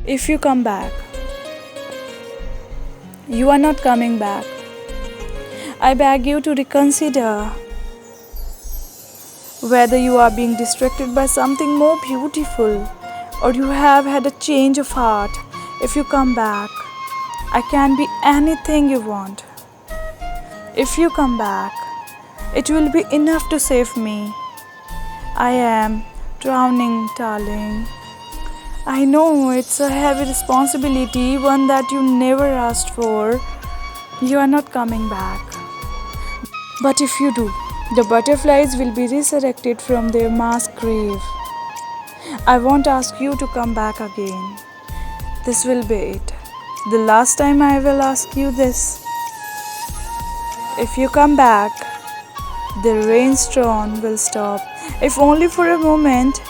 If you come back, you are not coming back. I beg you to reconsider whether you are being distracted by something more beautiful or you have had a change of heart. If you come back, I can be anything you want. If you come back, it will be enough to save me. I am drowning, darling. I know it's a heavy responsibility, one that you never asked for. You are not coming back. But if you do, the butterflies will be resurrected from their mass grave. I won't ask you to come back again. This will be it. The last time I will ask you this. If you come back, the rainstorm will stop, if only for a moment,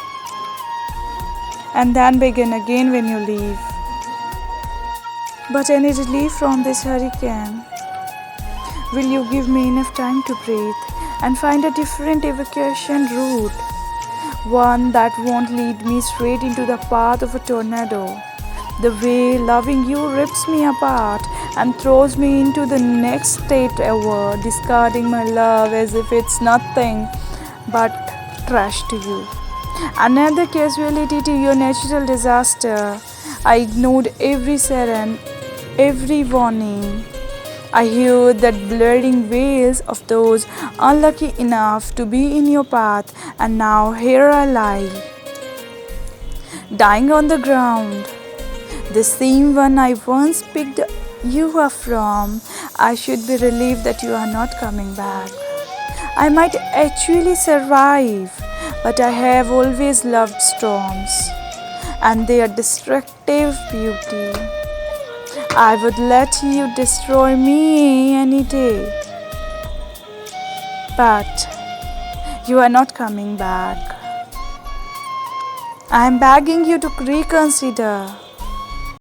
and then begin again when you leave. But any relief from this hurricane? Will you give me enough time to breathe and find a different evacuation route? One that won't lead me straight into the path of a tornado. The way loving you rips me apart and throws me into the next state ever, discarding my love as if it's nothing but trash to you. Another casualty to your natural disaster. I ignored every siren, every warning. I heard that blurring wails of those unlucky enough to be in your path, and now here I lie, dying on the ground. The same one I once picked you up from. I should be relieved that you are not coming back. I might actually survive, but I have always loved storms and their destructive beauty. I would let you destroy me any day. But you are not coming back. I am begging you to reconsider.